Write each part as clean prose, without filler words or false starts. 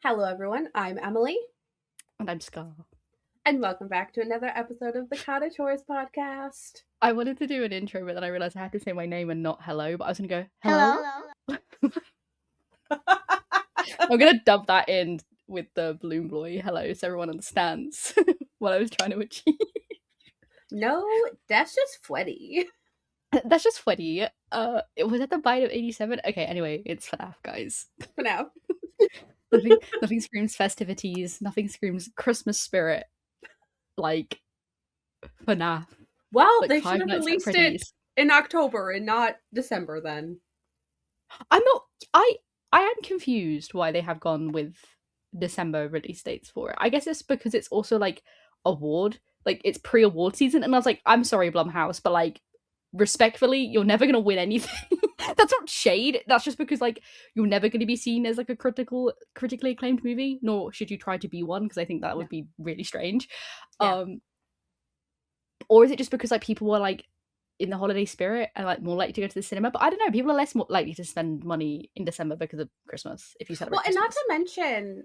Hello, everyone. I'm Emily, And I'm Scar. and welcome back to another episode of the Cottage Horse Podcast. I wanted to do an intro, but then I realised I had to say my name and not hello, but I was going to go, hello? I'm going to dub that in with the Bloom Boy hello so everyone understands what I was trying to achieve. No, that's just Freddy. That's just funny. It was at the bite of 87. Okay, anyway, it's FNAF, guys. For now. Nothing screams festivities, nothing screams Christmas spirit like FNAF. Well, Like they Five should have Nights at released it Freddy's. in October and not December then. I'm not. I am confused why they have gone with December release dates for it. I guess it's because it's also like it's pre-award season, and I was like, I'm sorry, Blumhouse, but like, respectfully, you're never gonna win anything. That's not shade. That's just because like you're never gonna be seen as like a critically acclaimed movie, nor should you try to be one, because I think that would be really strange. Yeah. Or is it just because like people were like in the holiday spirit and like more likely to go to the cinema? But I don't know, people are less more likely to spend money in December because of Christmas if you celebrate And not Christmas. to mention,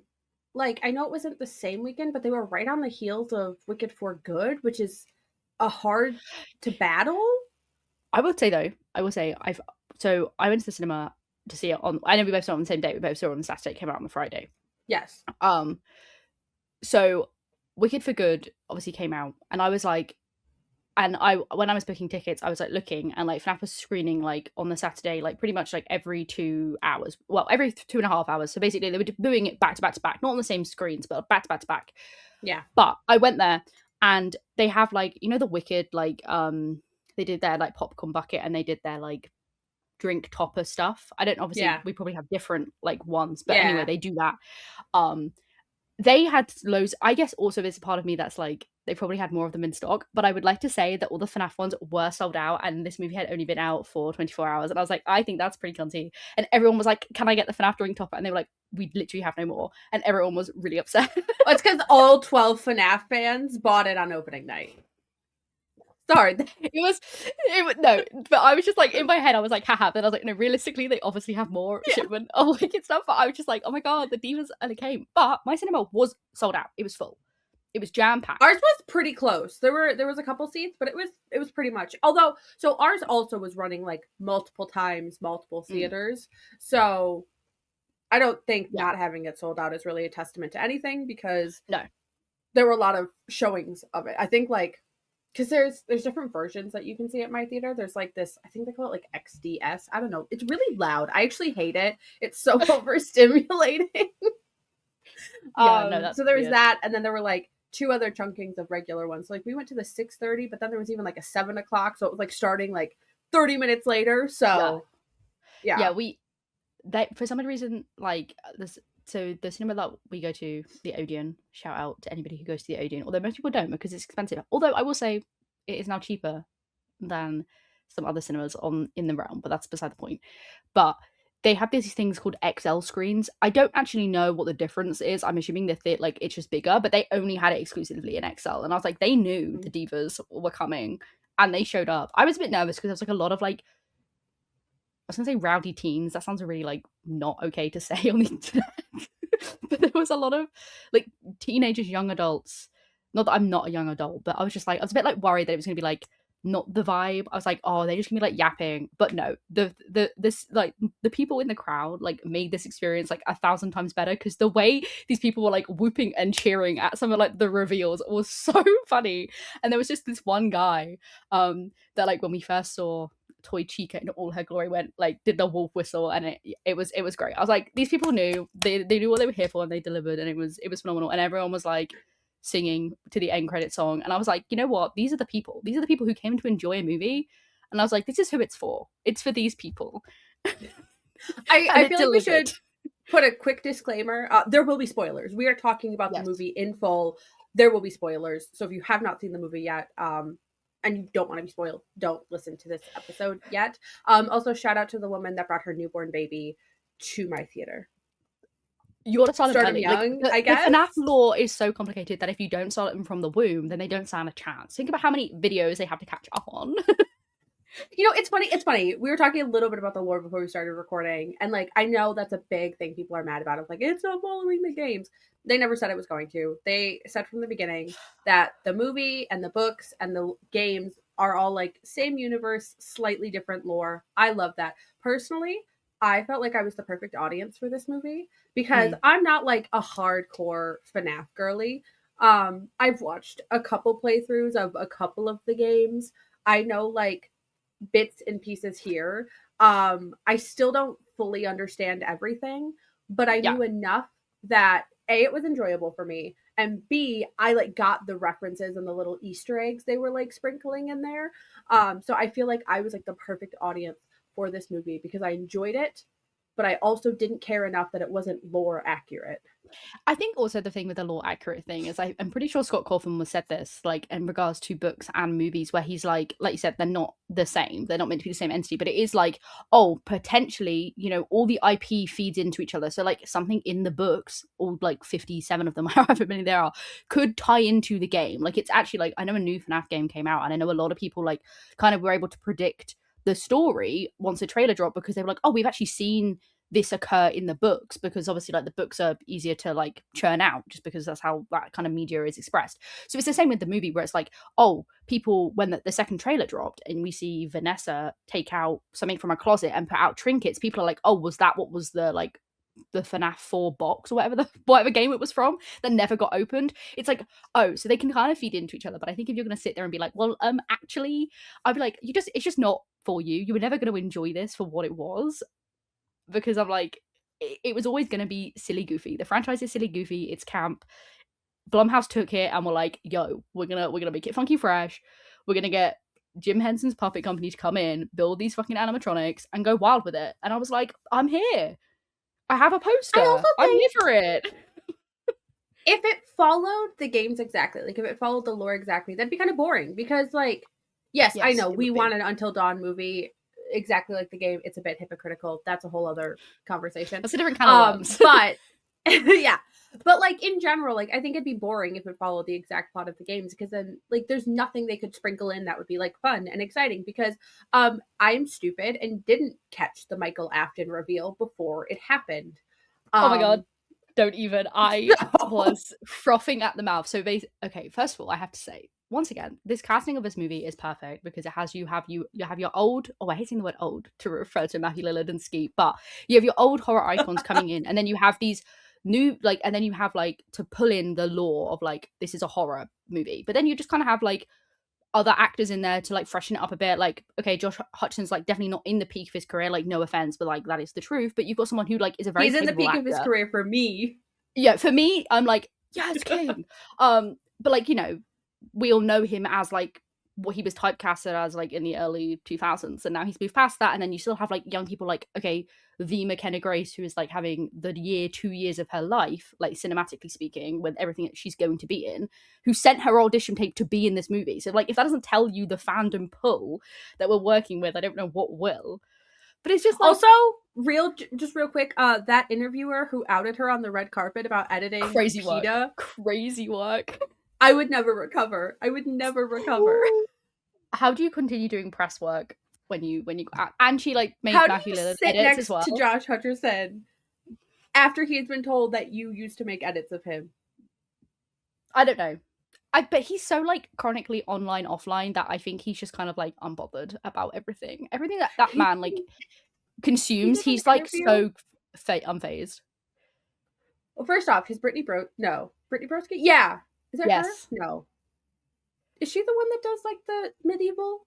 like, I know it wasn't the same weekend, but they were right on the heels of Wicked for Good, which is a hard to battle. I will say though, I went to the cinema to see it on. I know we both saw it on the same day. We both saw it on the Saturday. It came out on the Friday. Yes. So Wicked for Good obviously came out, and I was like, when I was booking tickets, I was like looking, and like FNAF was screening like on the Saturday, like pretty much like every 2 hours. Well, every 2.5 hours. So basically, they were doing it back to back to back, not on the same screens, but back to back to back. Yeah. But I went there, and they have like the Wicked like they did their like popcorn bucket, and they did their like drink topper stuff. I don't obviously we probably have different like ones, but anyway, they do that. They had loads. I guess also there's a part of me that's like they probably had more of them in stock, but I would like to say that all the FNAF ones were sold out, and this movie had only been out for 24 hours. And I was like, I think that's pretty cunty. And everyone was like, can I get the FNAF drink topper? And they were like, we literally have no more. And everyone was really upset. Well, it's because all 12 FNAF fans bought it on opening night. Sorry. No, but I was just like, in my head, I was like, haha. Then I was like, no, realistically, they obviously have more shipment of Wicked stuff. But I was just like, oh my God, the divas, and it came. But my cinema was sold out. It was full. It was jam-packed. Ours was pretty close. There was a couple seats, but it was pretty much. Although, so ours also was running like multiple times, multiple theaters. So I don't think not having it sold out is really a testament to anything, because there were a lot of showings of it. I think like, because there's different versions that you can see at my theater. There's like this, I think they call it like XDS. I don't know. It's really loud. I actually hate it. It's so overstimulating. So there was that, and then there were like 2 other chunkings of regular ones. So, like we went to the 6:30, but then there was even like a 7 o'clock. So it was like starting like 30 minutes later. So for some reason, like this. So the cinema that we go to, the Odeon, shout out to anybody who goes to the Odeon, although most people don't because it's expensive. Although I will say it is now cheaper than some other cinemas in the realm, but that's beside the point. But they have these things called XL screens. I don't actually know what the difference is. I'm assuming that it's just bigger, but they only had it exclusively in XL. And I was like, they knew the divas were coming and they showed up. I was a bit nervous because there was like a lot of like, I was gonna say rowdy teens. That sounds really like not okay to say on the internet. But there was a lot of like teenagers, young adults. Not that I'm not a young adult, but I was a bit like worried that it was gonna be like not the vibe. I was like, oh, they're just gonna be like yapping. But no, the people in the crowd like made this experience like 1,000 times better, because the way these people were like whooping and cheering at some of like the reveals was so funny. And there was just this one guy that like when we first saw Toy Chica in all her glory did the wolf whistle, and it was great. I was like, these people knew they knew what they were here for, and they delivered, and it was phenomenal. And everyone was like singing to the end credit song, and I was like, you know what, these are the people who came to enjoy a movie. And I was like, this is who it's for these people. I feel like we should put a quick disclaimer. There will be spoilers. We are talking about the movie in full. There will be spoilers, so if you have not seen the movie yet, and you don't want to be spoiled, don't listen to this episode yet. Also, shout out to the woman that brought her newborn baby to my theater. You got to start them young, I guess. The FNAF law is so complicated that if you don't start them from the womb, then they don't stand a chance. Think about how many videos they have to catch up on. You know, it's funny. It's funny. We were talking a little bit about the lore before we started recording, and like I know that's a big thing people are mad about. Of like it's not following the games. They never said it was going to. They said from the beginning that the movie and the books and the games are all like same universe, slightly different lore. I love that. Personally, I felt like I was the perfect audience for this movie because Mm, I'm not like a hardcore FNAF girly. I've watched a couple playthroughs of a couple of the games. I know like bits and pieces here. I still don't fully understand everything, but I yeah. knew enough that A, it was enjoyable for me, and B, I like got the references and the little Easter eggs they were like sprinkling in there. So I feel like I was like the perfect audience for this movie because I enjoyed it, but I also didn't care enough that it wasn't lore accurate. I think also the thing with the law accurate thing is I'm pretty sure Scott Cawthon was said this, like in regards to books and movies, where he's like you said, they're not the same. They're not meant to be the same entity, but it is like, oh, potentially, all the IP feeds into each other. So like something in the books, or like 57 of them, however many there are, could tie into the game. Like it's actually like I know a new FNAF game came out, and I know a lot of people like kind of were able to predict the story once the trailer dropped because they were like, oh, we've actually seen this occur in the books, because obviously like the books are easier to like churn out just because that's how that kind of media is expressed. So it's the same with the movie, where it's like, oh, people, when the second trailer dropped and we see Vanessa take out something from a closet and put out trinkets, people are like, oh, was that what was the FNAF 4 box or whatever game it was from that never got opened? It's like, oh, so they can kind of feed into each other. But I think if you're going to sit there and be like, well, actually, I'd be like, it's just not for you. You were never going to enjoy this for what it was, because I'm like, it was always going to be silly goofy. The franchise is silly goofy. It's camp. Blumhouse took it and were like, yo, we're gonna make it funky fresh. We're gonna get Jim Henson's puppet company to come in, build these fucking animatronics, and go wild with it. And I was like, I'm here. I have a I also poster. I'm here think for it. if it followed the games exactly, like if it followed the lore exactly, that'd be kind of boring because, like, yes, I Yes, know it we would be. want an Until Dawn movie exactly like the game. It's a bit hypocritical. That's a whole other conversation. That's a different kind of worms. But yeah, but like in general, like I think it'd be boring if it followed the exact plot of the games because then like there's nothing they could sprinkle in that would be like fun and exciting because I'm stupid and didn't catch the Michael Afton reveal before it happened. Oh my god. Um, Don't even. I so was frothing at the mouth. So okay, first of all, I have to say, once again, this casting of this movie is perfect because it has you have your old, oh, I hate saying the word old to refer to Matthew Lillard and Skeet, but you have your old horror icons coming in, and then you have these new, like, and then you have like to pull in the lore of like this is a horror movie, but then you just kind of have like other actors in there to like freshen it up a bit. Like, okay, Josh Hutcherson's like definitely not in the peak of his career, like no offense, but like that is the truth. But you've got someone who like is a very he's in the capable peak of his actor. career for me. Yeah, for me, I'm like, yes, king. But like, we all know him as like what he was typecasted as like in the early 2000s, and now he's moved past that. And then you still have like young people like, okay, the McKenna Grace, who is like having the 2 years of her life, like cinematically speaking, with everything that she's going to be in, who sent her audition tape to be in this movie. So like, if that doesn't tell you the fandom pull that we're working with, I don't know what will. But it's just like, Also, just real quick, that interviewer who outed her on the red carpet about editing crazy work, PETA, crazy work. I would never recover. I would never recover. How do you continue doing press work when you and she like made How do Matthew you Lillard sit edits as next well? to Josh Hutcherson after he's been told that you used to make edits of him? I don't know. I bet he's so like chronically online offline that I think he's just kind of like unbothered about everything. Everything that He man like he consumes, did an he's like interview. so unfazed. Well, first off, he's Brittany Broski. Yeah, is it her? Yes. No, is she the one that does like the medieval?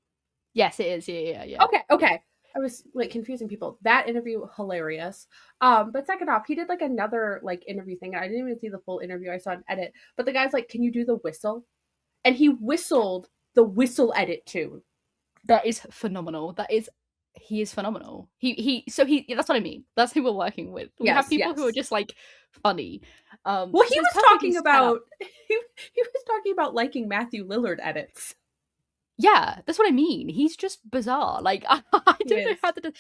Yes, it is. Yeah. Okay. I was like confusing people. That interview hilarious. But second off, he did like another like interview thing. I didn't even see the full interview. I saw an edit. But the guy's like, "Can you do the whistle?" And he whistled the whistle edit tune. That is phenomenal. He is phenomenal. He that's what I mean. That's who we're working with. We have Yes, people who are yes. just like funny. Well, he So it's was perfectly talking set up. about he was talking about liking Matthew Lillard edits. Yeah, that's what I mean. He's just bizarre. Like I He don't know is. how to.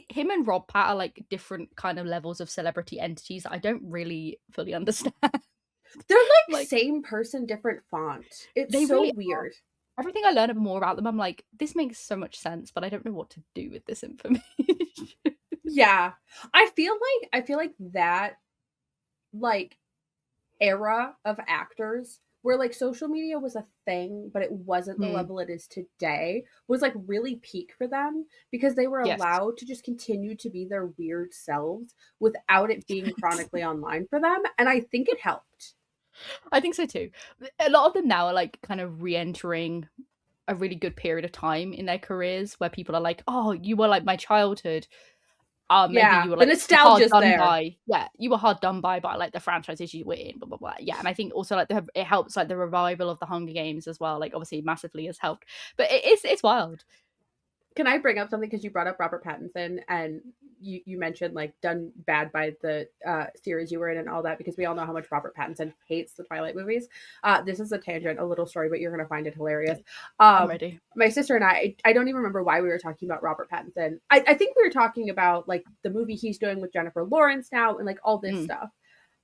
Him and Rob Pat are like different kind of levels of celebrity entities that I don't really fully understand. They're like Like same person, different font. It's they so really weird. everything I learn more about them, I'm like, this makes so much sense, but I don't know what to do with this information. Yeah. I feel like that, like, era of actors where, like, social media was a thing, but it wasn't the Hmm. level it is today, was, like, really peak for them because they were Yes. allowed to just continue to be their weird selves without it being chronically online for them, and I think it helped. I think so too. A lot of them now are like kind of re-entering a really good period of time in their careers where people are like, "Oh, you were like my childhood. Maybe Yeah, you were the like hard nostalgia's done there. by. Yeah, you were hard done by like the franchises you were in, blah blah blah." Yeah, and I think also like it helps like the revival of the Hunger Games as well. Like obviously massively has helped, but it's wild. Can I bring up something because you brought up Robert Pattinson and you mentioned like done bad by the series you were in and all that because we all know how much Robert Pattinson hates the Twilight movies. This is a tangent, a little story, but you're gonna find it hilarious. Okay, I'm ready. My sister and I don't even remember why we were talking about Robert Pattinson. I think we were talking about like the movie he's doing with Jennifer Lawrence now and like all this Mm. stuff.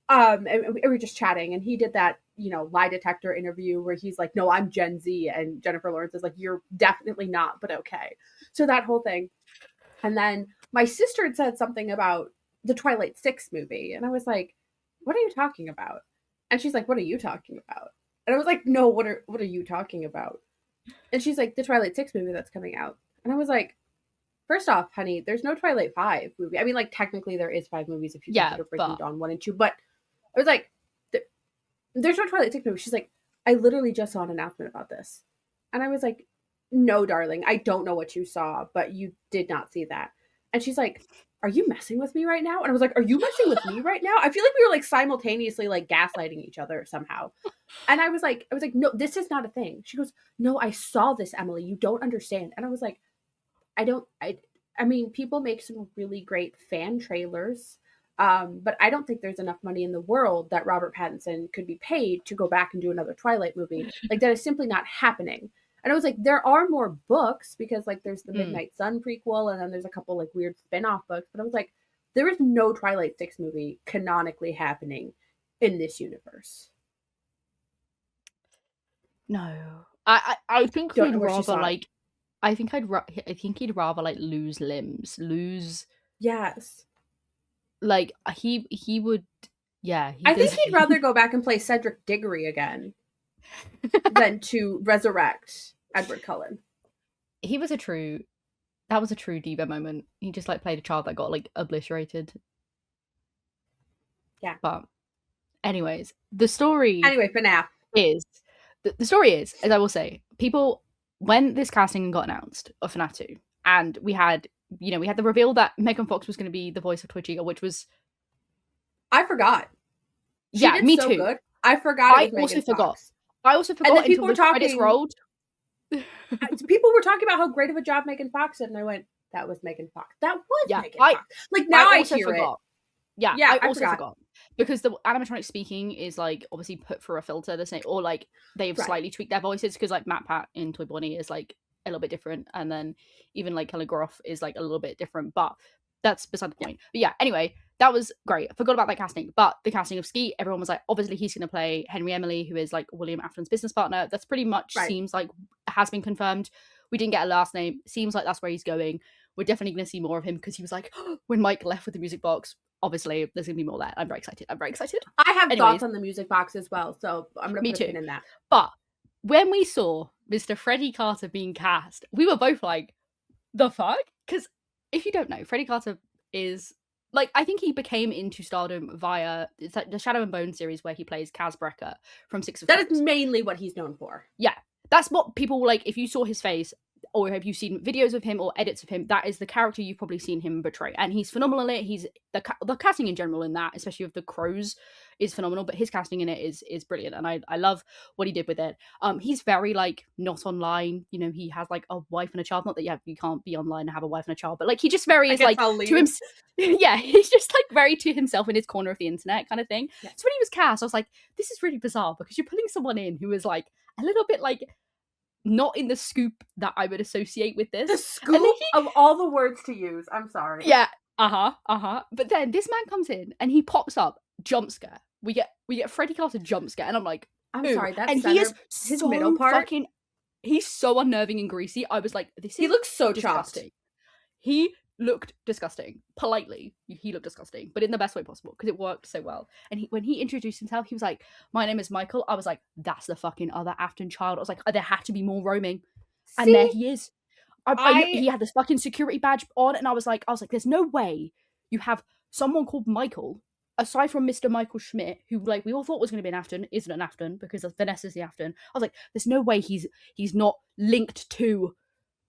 And we were just chatting, and he did that, lie detector interview where he's like, "No, I'm Gen Z," and Jennifer Lawrence is like, "You're definitely not, but okay." So that whole thing, and then my sister had said something about the Twilight 6 movie, and I was like, "What are you talking about?" And she's like, "What are you talking about?" And I was like, "No, what are you talking about?" And she's like, "The Twilight 6 movie that's coming out." And I was like, "First off, honey, there's no Twilight 5 movie. I mean, like technically there is 5 movies if you Yeah, consider Breaking but Dawn 1 and 2, but I was like, there's no Twilight 6 movie. She's like, "I literally just saw an announcement about this." And I was like, "No, darling, I don't know what you saw, but you did not see that." And she's like, "Are you messing with me right now?" And I was like, "Are you messing with me right now?" I feel like we were like simultaneously like gaslighting each other somehow. And I was like, "No, this is not a thing." She goes, "No, I saw this, Emily. You don't understand." And I was like, I don't I mean, people make some really great fan trailers. But I don't think there's enough money in the world that Robert Pattinson could be paid to go back and do another Twilight movie. Like that is simply not happening. And I was like, there are more books because like there's the mm, Midnight Sun prequel and then there's a couple like weird spin-off books. But I was like, there is no Twilight 6 movie canonically happening in this universe. no. I think Don't he'd know where she rather saw it. like I think he'd rather like lose limbs, lose Yes. like he would yeah, he I think does he'd rather go back and play Cedric Diggory again than to resurrect Edward Cullen. he was a true that was a true diva moment. He just like played a child that got like obliterated. Yeah. But anyways, the story Anyway, FNAF. is the story is, as I will say, people when this casting got announced of FNAF 2, and we had we had the reveal that Megan Fox was going to be the voice of Twitchy, which was I forgot. She yeah, did me so too. good. I forgot it I was also Megan forgot. Fox. I also And then forgot people until were the credits talking. rolled. People were talking about how great of a job Megan Fox did, and I went, "That was Megan Fox. That was Yeah, Megan Fox." Like I now I also hear it. forgot. Yeah, Yeah, I I also forgot. forgot because the animatronic speaking is like obviously put through a filter the same, or like they've Right. slightly tweaked their voices because like Matt Pat in Toy Bonnie is like a little bit different, and then even like Kelly Groff is like a little bit different, but that's beside the Yeah. point. But yeah, anyway, that was great. I forgot about that casting, but the casting of Ski, everyone was like, obviously he's going to play Henry Emily, who is like William Afton's business partner. That's pretty much Right. seems like has been confirmed. We didn't get a last name. Seems like that's where he's going. We're definitely going to see more of him because he was like, when Mike left with the music box, obviously there's gonna be more there. I'm very excited. I'm very excited. I have Anyways, thoughts on the music box as well, so I'm gonna me put a too. pin in that. But when we saw Mr. Freddie Carter being cast, we were both like, the fuck? Because if you don't know, Freddie Carter is like I think he became into stardom via it's like the Shadow and Bone series where he plays Kaz Brecker from Six of That is Crows. mainly what he's known for. Yeah, that's what people like. If you saw his face, or have you seen videos of him or edits of him, that is the character you've probably seen him portray, and he's phenomenal in it. He's the casting in general in that, especially of the crows, is phenomenal. But his casting in it is brilliant, and I love what he did with it. He's very like not online. He has like a wife and a child. Not that you can't be online and have a wife and a child, but like he just very I is guess like I'll to leave. him. Yeah, he's just like very to himself in his corner of the internet kind of thing. Yeah. So when he was cast, I was like, this is really bizarre because you're putting someone in who is like a little bit like not in the scoop that I would associate with this. The scoop of all the words to use. I'm sorry. Yeah, But then this man comes in and he pops up, jump scare. We get Freddie Carter jump scare, and I'm like, I'm ooh. sorry. That And center, he is his so middle part. fucking. he's so unnerving and greasy. I was like, this is He looks so disgusting. chopped. He looked disgusting. Politely, he looked disgusting, but in the best way possible because it worked so well. And when he introduced himself, he was like, "My name is Michael." I was like, "That's the fucking other Afton child." I was like, "There had to be more roaming," and there he is. He had this fucking security badge on, and I was like, "There's no way you have someone called Michael." Aside from Mr. Michael Schmidt, who like we all thought was going to be an Afton, isn't an Afton because Vanessa's the Afton. I was like, there's no way he's not linked to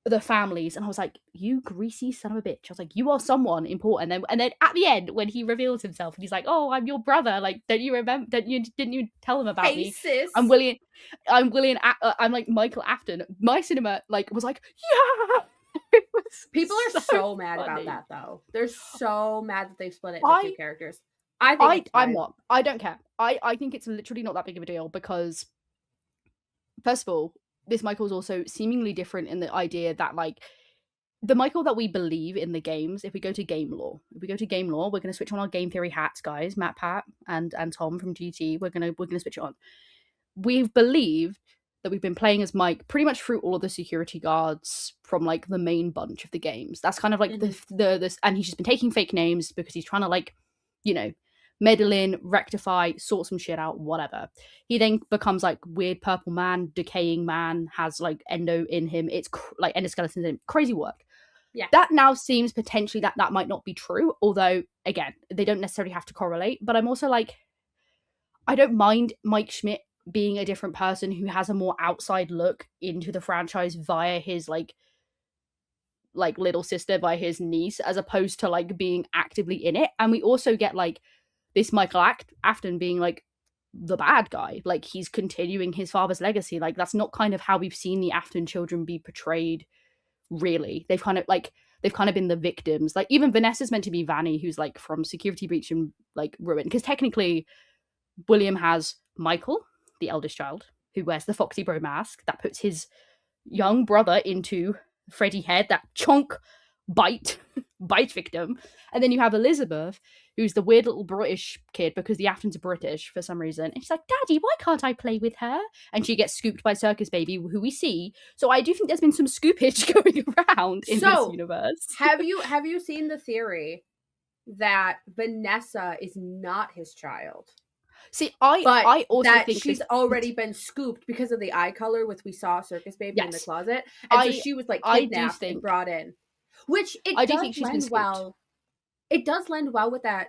the families. And I was like, you greasy son of a bitch. I was like, you are someone important. And then at the end, when he reveals himself and he's like, oh, I'm your brother. Like, didn't you tell him about me? Sis. I'm like Michael Afton. My cinema like was like, yeah. People are so mad about that though. They're so mad that they split it into two characters. I'm not. I don't care. I think it's literally not that big of a deal because, first of all, this Michael's also seemingly different in the idea that like the Michael that we believe in the games, if we go to game lore, we're going to switch on our game theory hats, guys. Matt, Pat, and Tom from GT. We're gonna switch it on. We've believed that we've been playing as Mike pretty much through all of the security guards from like the main bunch of the games. That's kind of like this, and he's just been taking fake names because he's trying to like, you know, meddle in, rectify, sort some shit out, whatever. He then becomes like weird purple man, decaying man, has like endo in him. It's like endoskeletons in him. Crazy work. Yeah. That now seems potentially that might not be true, although again, they don't necessarily have to correlate. But I'm also like, I don't mind Mike Schmidt being a different person who has a more outside look into the franchise via his like little sister, by his niece, as opposed to like being actively in it. And we also get like this Michael Afton being like the bad guy, like he's continuing his father's legacy. Like that's not kind of how we've seen the Afton children be portrayed, really. They've kind of been the victims. Like even Vanessa's meant to be Vanny, who's like from Security Breach and like Ruin, because technically William has Michael, the eldest child, who wears the Foxy Bro mask that puts his young brother into Freddy head, that chonk bite victim. And then you have Elizabeth, who's the weird little British kid because the Aftons are British for some reason. And she's like, Daddy, why can't I play with her? And she gets scooped by Circus Baby, who we see. So I do think there's been some scoopage going around in this universe. Have you seen the theory that Vanessa is not his child? See, I also think she's already been scooped because of the eye color, which we saw Circus Baby in the closet, and so she was like kidnapped and brought in. Which it does lend well with that,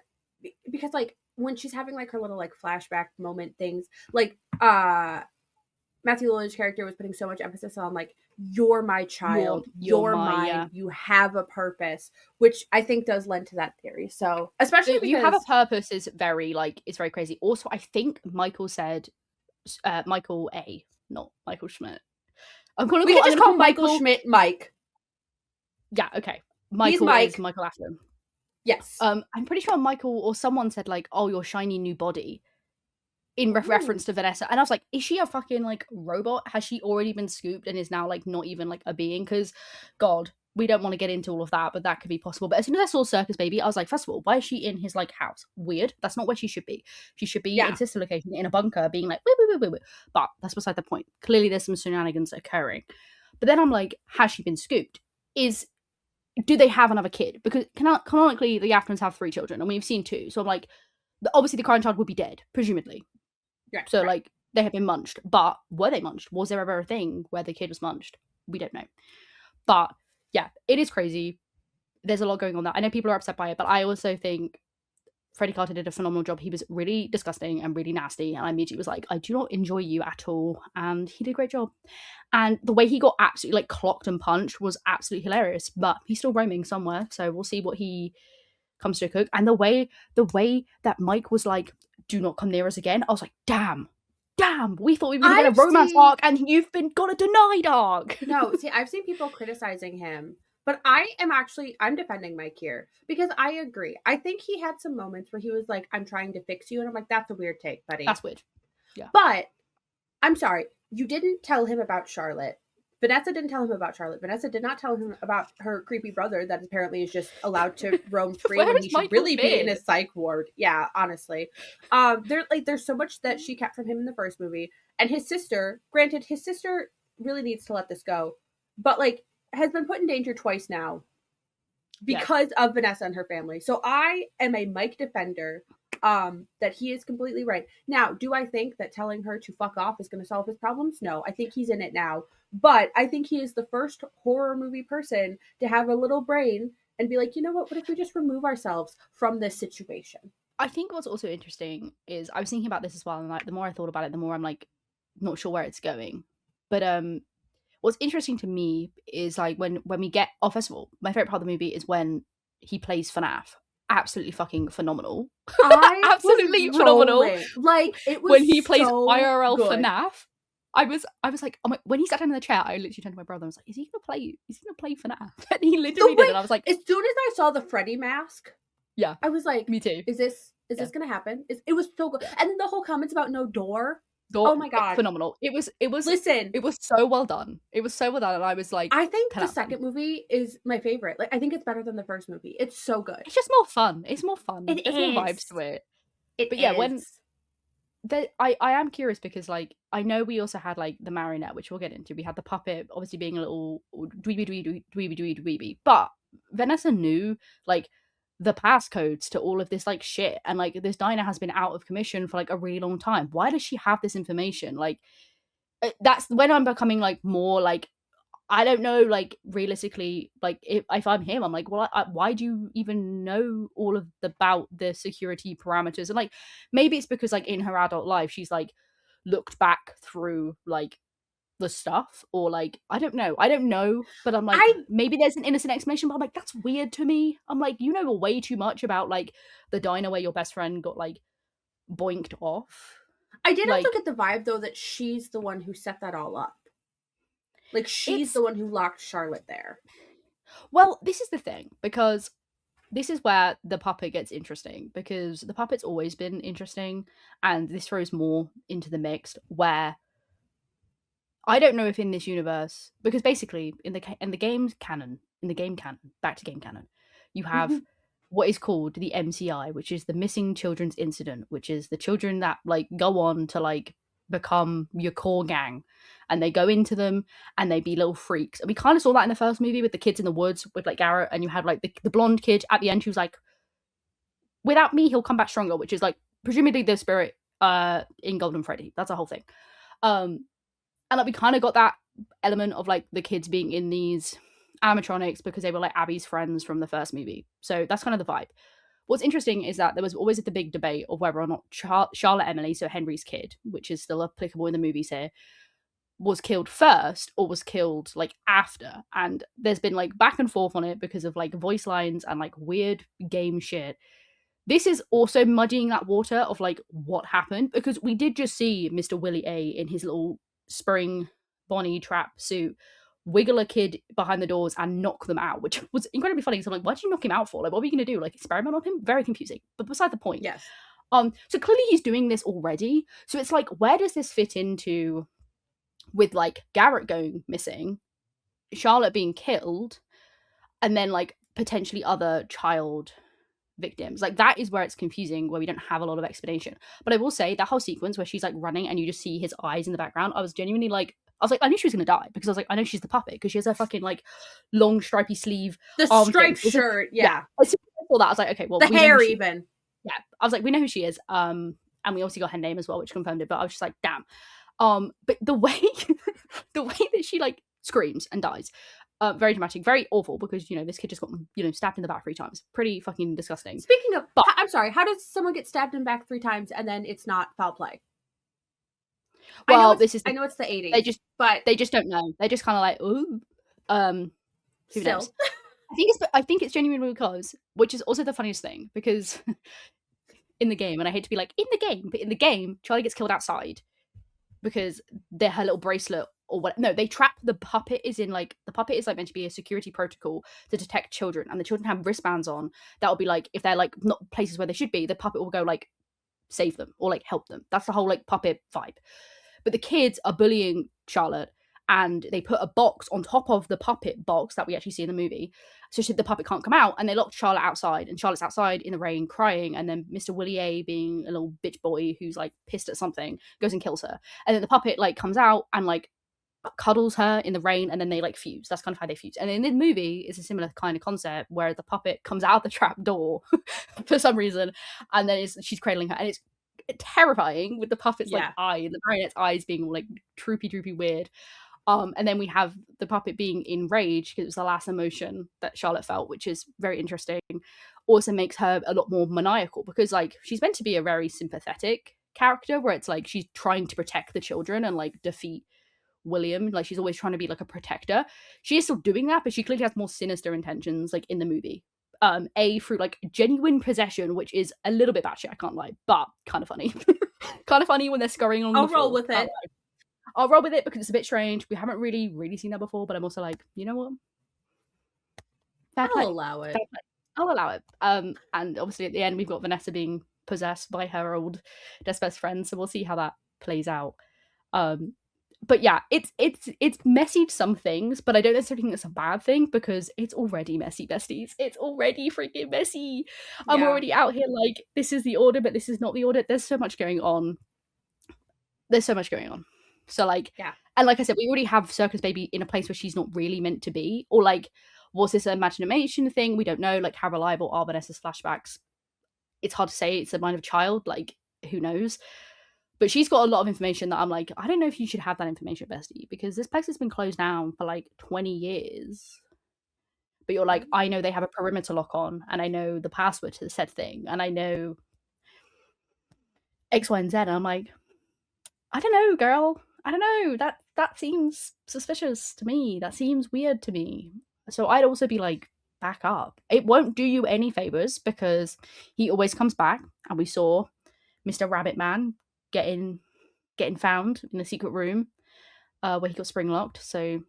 because like when she's having like her little like flashback moment things, like Matthew Lillard's character was putting so much emphasis on like, you're my child, you're mine, yeah. You have a purpose, which I think does lend to that theory. So especially because you have a purpose is very like, it's very crazy. Also, I think Michael said Michael A, not Michael Schmidt. I'm gonna call Michael Schmidt Mike. Yeah, okay. Michael is Michael Afton. Yes. I'm pretty sure Michael or someone said like, oh, your shiny new body, in reference to Vanessa. And I was like, is she a fucking like robot? Has she already been scooped and is now like not even like a being? Because God, we don't want to get into all of that, but that could be possible. But as soon as I saw Circus Baby, I was like, first of all, why is she in his like house? Weird. That's not where she should be. She should be in sister location in a bunker being like, woo. But that's beside the point. Clearly there's some shenanigans occurring. But then I'm like, has she been scooped? Do they have another kid? Because canonically the Aftons have 3 children and we've seen 2. So I'm like, obviously the crying child would be dead, presumably. Yeah, so like they have been munched, but were they munched? Was there ever a thing where the kid was munched? We don't know. But yeah, it is crazy. There's a lot going on there. I know people are upset by it, but I also think Freddie Carter did a phenomenal job. He was really disgusting and really nasty, and I immediately was like, I do not enjoy you at all. And he did a great job. And the way he got absolutely like clocked and punched was absolutely hilarious. But he's still roaming somewhere, so we'll see what he comes to cook. And the way that Mike was like, do not come near us again, I was like, damn, we thought we were gonna get a romance arc and you've got a denied arc. No, see, I've seen people criticizing him, but I'm defending Mike here because I agree. I think he had some moments where he was like, I'm trying to fix you, and I'm like, that's a weird take, buddy. That's weird. Yeah. But I'm sorry, you didn't tell him about Charlotte. Vanessa didn't tell him about Charlotte. Vanessa did not tell him about her creepy brother that apparently is just allowed to roam free when he should really be in a psych ward. Yeah, honestly. There's so much that she kept from him in the first movie. And his sister, granted, his sister really needs to let this go, but like has been put in danger twice now Yeah. because of Vanessa and her family. So I am a Mike defender. That he is completely right. Now, do I think that telling her to fuck off is going to solve his problems? No, I think he's in it now. But I think he is the first horror movie person to have a little brain and be like, you know what if we just remove ourselves from this situation? I think what's also interesting is I was thinking about this as well, and like the more I thought about it, the more I'm like not sure where it's going. But what's interesting to me is like when we get, oh, first of all, my favorite part of the movie is when he plays FNAF. Absolutely fucking phenomenal. I Absolutely was phenomenal. rolling. Like it was When he plays so IRL good. FNAF, I was like, oh my, when he sat down in the chair, I literally turned to my brother and was like, is he gonna play FNAF? And he literally did, and I was like, As soon as I saw the Freddy mask, yeah, I was like, me too. Is this gonna happen? It was so good. And then the whole comments about no door. Oh my god, phenomenal. It was listen, it was so well done. It was so well done, and I was like, I think 10 the out of 10. second movie is my favorite. Like I think it's better than the first movie. It's so good. It's just more fun. It's more fun. It There's more is. vibes to it. It But yeah, is. when I am curious because like I know we also had like the marionette, which we'll get into. We had the puppet obviously being a little dweeby, but Vanessa knew like the passcodes to all of this like shit, and like this diner has been out of commission for like a really long time. Why does she have this information? Like that's when I'm becoming like more like, I don't know, like realistically, like if I'm him, I'm like, well, why do you even know all of about the security parameters? And like, maybe it's because like in her adult life, she's like looked back through like the stuff, or like I don't know, but I'm like, maybe there's an innocent explanation, but I'm like, that's weird to me. I'm like, you know way too much about like the diner where your best friend got like boinked off. I did like, also get the vibe though that she's the one who set that all up. Like she's the one who locked Charlotte there. Well, this is the thing, because this is where the puppet gets interesting, because the puppet's always been interesting, and this throws more into the mix where I don't know if in this universe, because basically in the game canon, back to game canon, you have what is called the MCI, which is the Missing Children's Incident, which is the children that like go on to like become your core gang, and they go into them and they be little freaks. And we kind of saw that in the first movie with the kids in the woods with like Garrett, and you had like the blonde kid at the end who's like, without me he'll come back stronger, which is like presumably the spirit in Golden Freddy. That's a whole thing. And like we kind of got that element of like the kids being in these animatronics because they were like Abby's friends from the first movie. So that's kind of the vibe. What's interesting is that there was always the big debate of whether or not Charlotte Emily, so Henry's kid, which is still applicable in the movies here, was killed first or was killed like after. And there's been like back and forth on it because of like voice lines and like weird game shit. This is also muddying that water of like what happened, because we did just see Mr. Willie A in his little spring Bonnie trap suit wiggle a kid behind the doors and knock them out, which was incredibly funny. So I'm like, what did you knock him out for? Like, what were you going to do? Like, experiment on him? Very confusing. But beside the point. Yes. So clearly he's doing this already. So it's like, where does this fit into with like Garrett going missing, Charlotte being killed, and then like potentially other child victims? Like that is where it's confusing, where we don't have a lot of explanation. But I will say that whole sequence where she's like running and you just see his eyes in the background, I was genuinely like, I knew she was gonna die, because I was like, I know she's the puppet because she has her fucking like long stripy sleeve, the striped shirt. Yeah. As soon as I saw that, I was like, okay, well, the hair even. Yeah, I was like, we know who she is. And we obviously got her name as well, which confirmed it. But I was just like, damn. But the way that she like screams and dies, very dramatic, very awful, because you know this kid just got stabbed in the back 3 times. Pretty fucking disgusting. Speaking of, I'm sorry, how does someone get stabbed in the back 3 times and then it's not foul play? Well, I know it's the 80s. They just don't know. They're just kind of like, ooh, who knows? I think it's genuinely because, which is also the funniest thing, because in the game, and I hate to be like in the game, but in the game, Charlie gets killed outside because they're her little bracelet or what. No, they trap the puppet. The puppet is like meant to be a security protocol to detect children, and the children have wristbands on that will be like, if they're like not places where they should be, the puppet will go like save them or like help them. That's the whole like puppet vibe. But the kids are bullying Charlotte, and they put a box on top of the puppet box that we actually see in the movie, so the puppet can't come out, and they locked Charlotte outside, and Charlotte's outside in the rain crying, and then Mr. Willie A, being a little bitch boy who's like pissed at something, goes and kills her, and then the puppet like comes out and like cuddles her in the rain, and then they like fuse. That's kind of how they fuse. And in the movie, it's a similar kind of concept where the puppet comes out the trap door for some reason, and then she's cradling her, and it's terrifying with the puppet's like eye, the marionette's eyes being like droopy weird. And then we have the puppet being enraged because it was the last emotion that Charlotte felt, which is very interesting. Also makes her a lot more maniacal because like she's meant to be a very sympathetic character where it's like she's trying to protect the children and like defeat William. Like she's always trying to be like a protector. She is still doing that, but she clearly has more sinister intentions like in the movie. Through like genuine possession, which is a little bit batshit, I can't lie, but kind of funny. Kind of funny when they're scurrying on the floor. I'll roll with it. I'll roll with it because it's a bit strange. We haven't really seen that before, but I'm also like, you know what? I'll allow it. I'll allow it. And obviously at the end we've got Vanessa being possessed by her old best friend, so we'll see how that plays out. But yeah, it's messy some things, but I don't necessarily think it's a bad thing because it's already messy, besties. It's already freaking messy. I'm already out here like, this is the order, but this is not the order. There's so much going on. So like, and like I said, we already have Circus Baby in a place where she's not really meant to be, or like, was this an imagination thing? We don't know. Like, how reliable are Vanessa's flashbacks? It's hard to say. It's the mind of a child. Like, who knows? But she's got a lot of information that I'm like, I don't know if you should have that information, bestie, because this place has been closed down for like 20 years. But you're like, I know they have a perimeter lock on, and I know the password to the said thing, and I know X, Y, and Z. And I'm like, I don't know, girl. I don't know. That seems suspicious to me. That seems weird to me. So I'd also be like, back up. It won't do you any favors because he always comes back, and we saw Mr. Rabbit Man getting found in a secret room where he got spring locked. So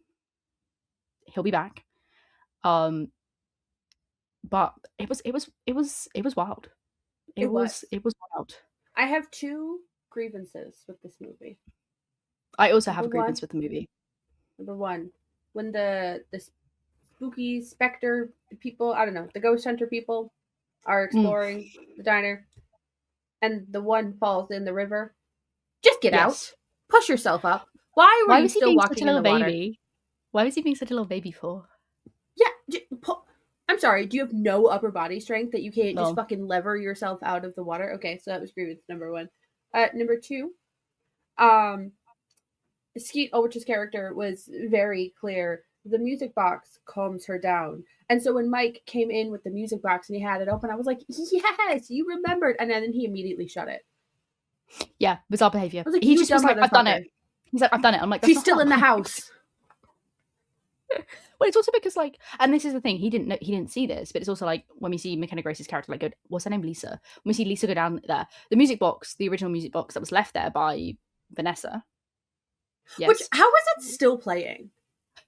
he'll be back. But it was wild. It was wild. I have 2 grievances with this movie. I also have a grievance with the movie. Number 1, when the spooky specter people, I don't know, the ghost hunter people are exploring the diner, and the one falls in the river. Just get out. Push yourself up. Why were you still walking in the water? Why was he being such a little baby for? Yeah, I'm sorry. Do you have no upper body strength that you can't just fucking lever yourself out of the water? Okay, so that was grievance number 1. Number 2, Skeet Ulrich's character was very clear. The music box calms her down. And so when Mike came in with the music box and he had it open, I was like, yes, you remembered. And then he immediately shut it. Yeah, bizarre behavior. Like, he just was like, I've done it. He's like, I've done it. I'm like, she's still in the house. Well, it's also because like, and this is the thing, he didn't see this, but it's also like when we see McKenna Grace's character, like, what's her name, Lisa? When we see Lisa go down there, the original music box that was left there by Vanessa. Yes. Which, how is it still playing?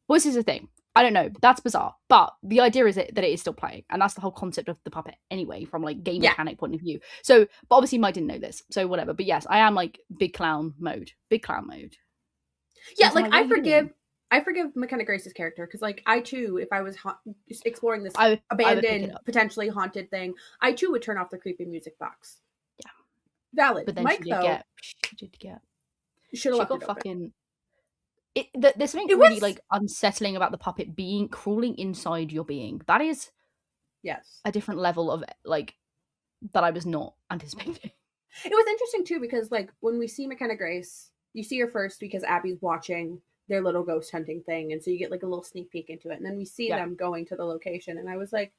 Well, this is the thing. I don't know. That's bizarre. But the idea is that it is still playing. And that's the whole concept of the puppet anyway, from like game mechanic point of view. So, but obviously Mike didn't know this. So whatever. But yes, I am like big clown mode. Yeah, like I forgive McKenna Grace's character because like I too, if I was exploring this abandoned, potentially haunted thing, I too would turn off the creepy music box. Yeah. Valid. But then Mike, she should have left it fucking... There's something really like unsettling about the puppet crawling inside your being. That is a different level of like that I was not anticipating. It was interesting too because like when we see McKenna Grace, you see her first because Abby's watching their little ghost hunting thing, and so you get like a little sneak peek into it, and then we see them going to the location, and I was like,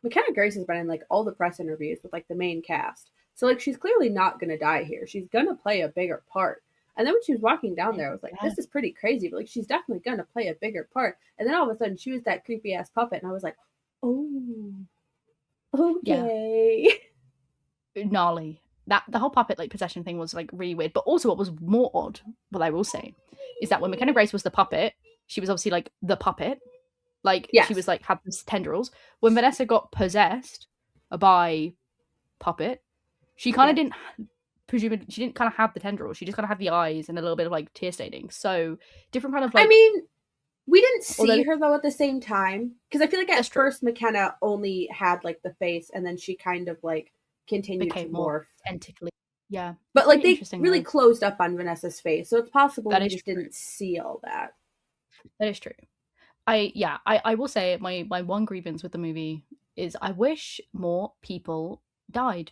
McKenna Grace has been in like all the press interviews with like the main cast, so like she's clearly not gonna die here. She's gonna play a bigger part. And then when she was walking down there, I was like, this is pretty crazy, but like she's definitely gonna play a bigger part. And then all of a sudden she was that creepy ass puppet, and I was like, oh, okay. Gnarly. That the whole puppet like possession thing was like really weird. But also what was more odd, what I will say, is that when McKenna Grace was the puppet, she was obviously like the puppet. Like she was like had these tendrils. When Vanessa got possessed by puppet, she kind of didn't presumably she didn't kind of have the tendrils. She just kind of had the eyes and a little bit of like tear staining. So different kind of like. I mean, we didn't see her though at the same time because I feel like at first McKenna only had like the face, and then she kind of like continued to morph. Tentacly. Yeah, But it's like really they interesting really though. closed up on Vanessa's face, so it's possible That we is just true. didn't see all that. That is true. I will say my one grievance with the movie is I wish more people died.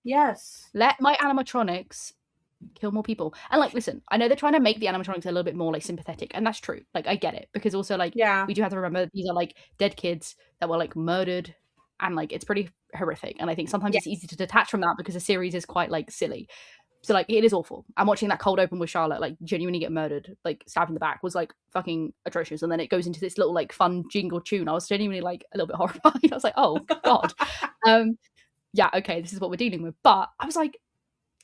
Yes. Let my animatronics kill more people. And like, listen, I know they're trying to make the animatronics a little bit more like sympathetic, and that's true. Like, I get it, because also like Yeah. we do have to remember these are like dead kids that were like murdered, and like it's pretty horrific. And I think sometimes it's easy to detach from that because the series is quite like silly. So like it is awful. And watching that cold open with Charlotte like genuinely get murdered, like stabbed in the back, was like fucking atrocious. And then it goes into this little like fun jingle tune. I was genuinely like a little bit horrified. I was like, oh god. Yeah, okay, this is what we're dealing with. But I was like,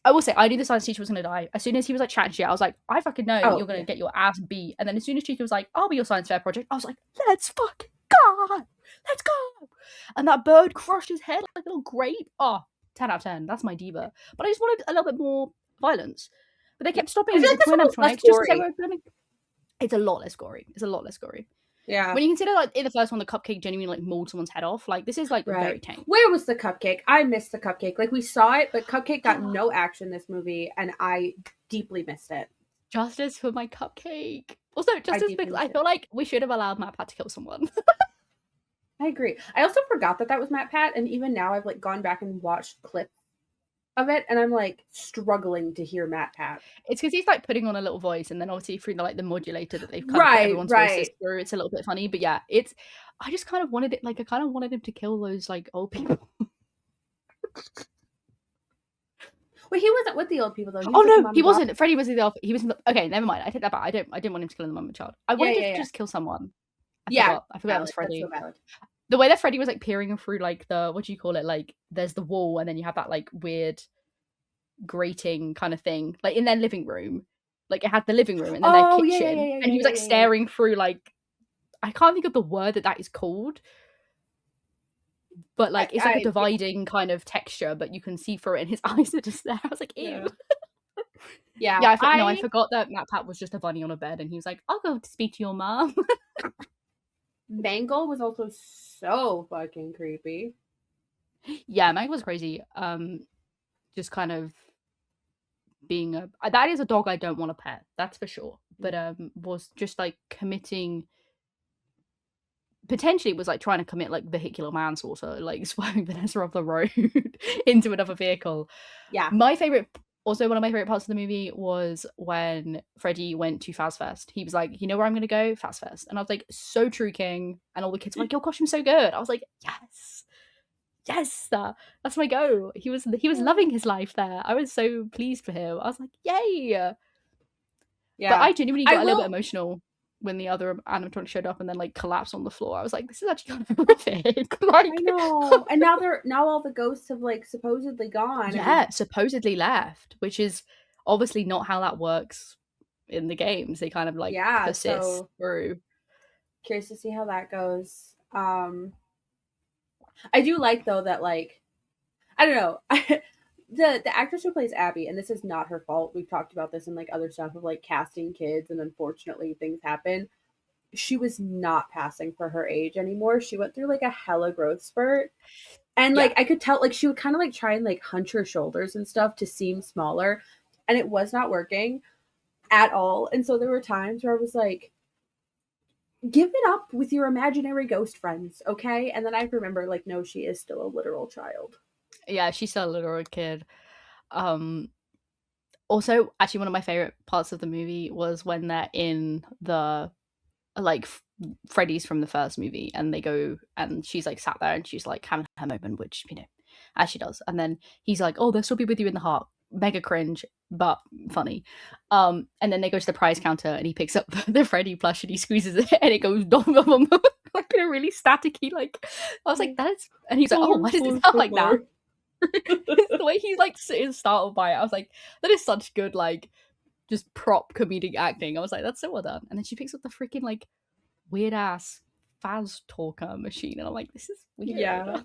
I will say, I knew the science teacher was going to die. As soon as he was like chatting shit, I was like, I fucking know Oh, you're going to yeah. get your ass beat. And then as soon as Chica was like, I'll be your science fair project, I was like, let's fucking go. Let's go. And that bird crushed his head like a little grape. Oh, 10 out of 10. That's my diva. But I just wanted a little bit more violence. But they kept I feel stopping like the this twin one was less animatronics just because they gory. were going to. It's a lot less gory. It's a lot less gory. Yeah. When you consider like in the first one, the cupcake genuinely like mauled someone's head off. Like this is like Right. very tame. Where was the cupcake? I missed the cupcake. Like we saw it, but cupcake got no action this movie, and I deeply missed it. Justice for my cupcake. Also, justice because I feel like we should have allowed Matt Pat to kill someone. I agree. I also forgot that was Matt Pat, and even now I've like gone back and watched clips of it, and I'm like struggling to hear Matt Pat. It's because he's like putting on a little voice, and then obviously through the modulator that they've kind of put everyone's voices through, it's a little bit funny. But yeah, it's. I just kind of wanted it. Like I kind of wanted him to kill those like old people. Well, he wasn't with the old people though. Oh no, he wasn't. Freddy was the he was. Okay, never mind. I take that back. I didn't want him to kill the mum and child. I wanted him to just kill someone. I forgot it was Freddy. That's so valid. The way that Freddy was like peering through like the what do you call it? Like there's the wall, and then you have that like weird grating kind of thing, like in their living room. Like it had the living room and then their kitchen, and he was like staring through like I can't think of the word that is called, but like it's like a dividing kind of texture, but you can see through it, and his eyes are just there. I was like, ew. Yeah. I forgot that Matt Pat was just a bunny on a bed, and he was like, I'll go speak to your mom. Mangle was also so fucking creepy. Yeah, Mangle was crazy. Just kind of being that is a dog I don't want to pet, that's for sure. But was just like committing. Potentially was like trying to commit like vehicular manslaughter, like swerving Vanessa off the road into another vehicle. Yeah. One of my favorite parts of the movie was when Freddy went to Faz Fest. He was like, you know where I'm gonna go? Faz Fest. And I was like, so true, King. And all the kids were like, your costume's so good. I was like, yes, that's my go. He was loving his life there. I was so pleased for him. I was like, yay. Yeah. But I genuinely got a little bit emotional when the other animatronic showed up and then like collapsed on the floor. I was like, this is actually kind of horrific. Like, I know. And now all the ghosts have like supposedly gone. Yeah, supposedly left, which is obviously not how that works in the games. They kind of like persist through. Curious to see how that goes. I do like though that like I don't know. The actress who plays Abby, and this is not her fault. We've talked about this in like other stuff of like casting kids, and unfortunately things happen. She was not passing for her age anymore. She went through like a hella growth spurt. And like I could tell like she would kind of like try and like hunch her shoulders and stuff to seem smaller, and it was not working at all. And so there were times where I was like, give it up with your imaginary ghost friends, okay? And then I remember like, no, she is still a literal child. Yeah, she's still a literal kid. Also, actually, one of my favorite parts of the movie was when they're in the like Freddy's from the first movie, and they go and she's like sat there and she's like having her moment, which as she does, and then he's like, oh, they'll still be with you in the heart. Mega cringe, but funny. And then they go to the prize counter and he picks up the Freddy plush and he squeezes it and it goes dom dom dom like in a really staticky like. I was like, that's, and he's like, oh, why does it sound like that? The way he's like sitting startled by it, I was like, that is such good like just prop comedic acting. I was like, that's so well done. And then she picks up the freaking like weird ass Faz talker machine, and I'm like, this is weird. Yeah.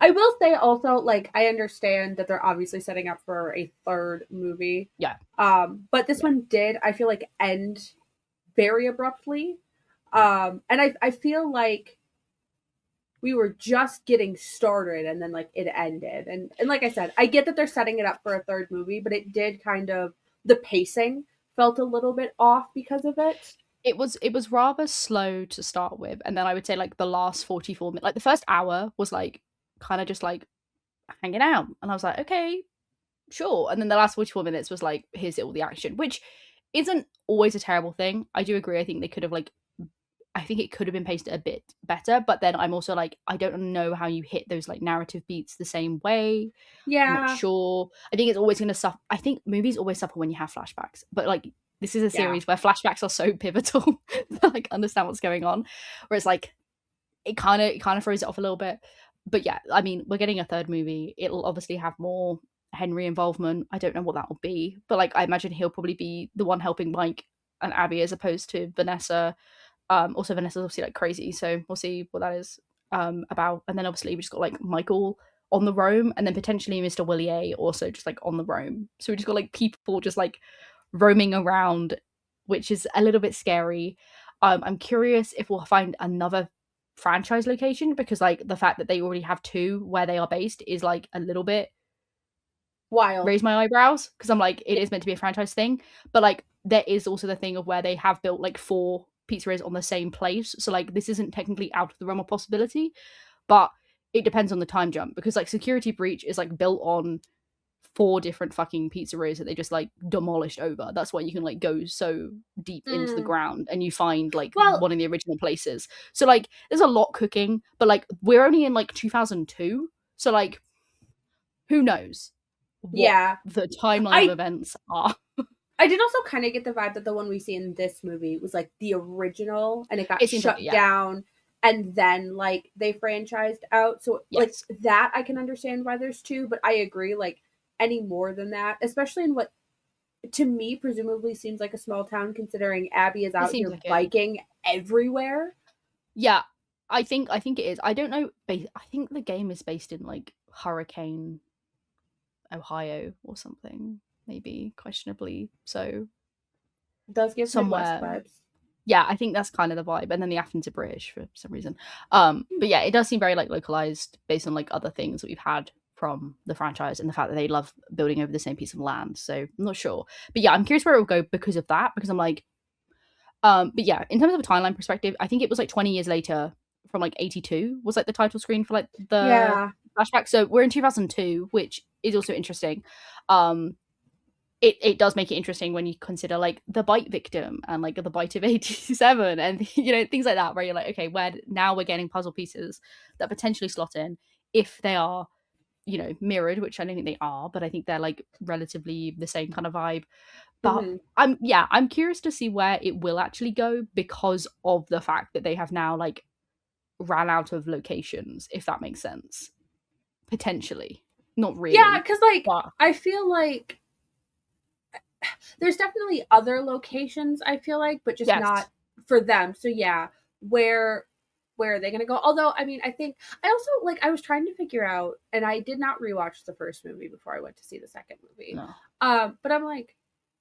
I will say also, like, I understand that they're obviously setting up for a third movie. Yeah. But this one did, I feel like, end very abruptly. And I feel like we were just getting started, and then like it ended. And like I said, I get that they're setting it up for a third movie, but it did kind of, the pacing felt a little bit off because of it. It was rather slow to start with, and then I would say like the last 44 minutes, like the first hour was like kind of just like hanging out, and I was like, okay, sure. And then the last 44 minutes was like, here's all the action, which isn't always a terrible thing. I do agree. I think they could have like, I think it could have been paced a bit better, but then I'm also like, I don't know how you hit those like narrative beats the same way. I'm not Yeah. sure. I think it's always going to suffer. I think movies always suffer when you have flashbacks, but like this is a Yeah. series where flashbacks are so pivotal to like understand what's going on. Whereas like it kind of throws it off a little bit. But yeah, I mean, we're getting a third movie. It'll obviously have more Henry involvement. I don't know what that will be, but like I imagine he'll probably be the one helping Mike and Abby as opposed to Vanessa. Also Vanessa's obviously like crazy, so we'll see what that is about. And then obviously we just got like Michael on the roam, and then potentially Mr. Willier also just like on the roam. So we just got like people just like roaming around, which is a little bit scary. I'm curious if we'll find another franchise location, because like the fact that they already have two where they are based is like a little bit Wild. raise my eyebrows, because I'm like, it Yeah. is meant to be a franchise thing, but like there is also the thing of where they have built like four pizzerias on the same place, so like this isn't technically out of the realm of possibility, but it depends on the time jump, because like Security Breach is like built on four different fucking pizzerias that they just like demolished over. That's why you can like go so deep into the Mm. ground and you find like Well, one of the original places. So like there's a lot cooking, but like we're only in like 2002, so like who knows what yeah. the timeline of I events are. I did also kind of get the vibe that the one we see in this movie was like the original, and it got It seems like it, shut yeah. down, and then like they franchised out. So like Yes. that I can understand why there's two, but I agree, like any more than that, especially in what to me presumably seems like a small town, considering Abby is It out seems here like it. biking everywhere. Yeah. I think it is. I don't know. I think the game is based in like Hurricane, Ohio or something. Maybe questionably so. It does give Midwest Somewhere. vibes. Yeah, I think that's kind of the vibe. And then the Athens are British for some reason. But yeah, it does seem very like localized based on like other things that we've had from the franchise, and the fact that they love building over the same piece of land. So I'm not sure. But yeah, I'm curious where it will go because of that. Because I'm like, but yeah, in terms of a timeline perspective, I think it was like 20 years later from like 82 was like the title screen for like the Yeah. flashback. So we're in 2002, which is also interesting. Um, it does make it interesting when you consider like the bite victim and like the bite of 87 and you know things like that, where you're like, okay, where now we're getting puzzle pieces that potentially slot in if they are, you know, mirrored, which I don't think they are, but I think they're like relatively the same kind of vibe. But Hmm. I'm curious to see where it will actually go, because of the fact that they have now like ran out of locations, if that makes sense. Potentially, not Yeah, really, because like but I feel like there's definitely other locations, I feel like, but just yes, not for them. So yeah, where where are they gonna go? Although I mean, I think I also like I was trying to figure out, and I did not rewatch the first movie before I went to see the second movie. no. But I'm like,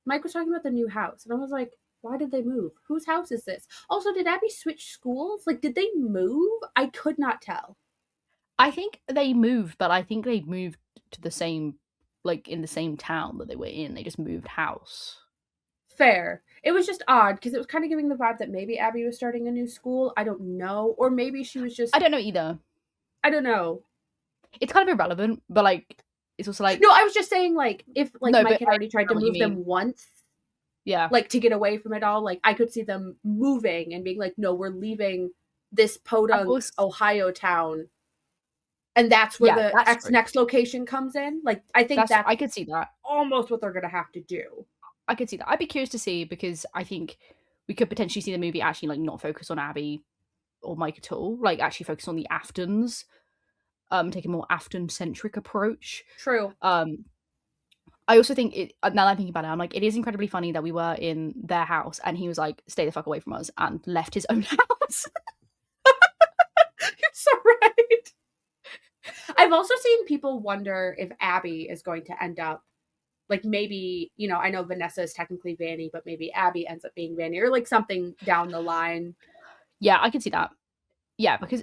Mike was talking about the new house, and I was like, why did they move? Whose house is this? Also, did Abby switch schools? Like, did they move? I could not tell. I think they moved, but I think they moved to the same, like in the same town that they were in. They just moved house. Fair. It was just odd because it was kind of giving the vibe that maybe Abby was starting a new school. I don't know. Or maybe she was I just, don't know either. I don't know. It's kind of irrelevant, but like it's also like No, I was just saying, like, if like no, Mike but had I already tried know to what you move mean. them once, Yeah, like to get away from it all, like I could see them moving and being like, no, we're leaving this I've podunk always Ohio town. And that's where yeah, the that's X true. next location comes in. Like, I think That's that's I could see that. almost what they're gonna have to do. I could see that. I'd be curious to see, because I think we could potentially see the movie actually like not focus on Abby or Mike at all. Like actually focus on the Aftons. Take a more Afton centric approach. True. I also think it, now that I'm thinking about it, I'm like, it is incredibly funny that we were in their house and he was like, stay the fuck away from us, and left his own house. You're so right. I've also seen people wonder if Abby is going to end up like maybe, you know, I know Vanessa is technically Vanny, but maybe Abby ends up being Vanny or like something down the line. Yeah, I can see that. Yeah, because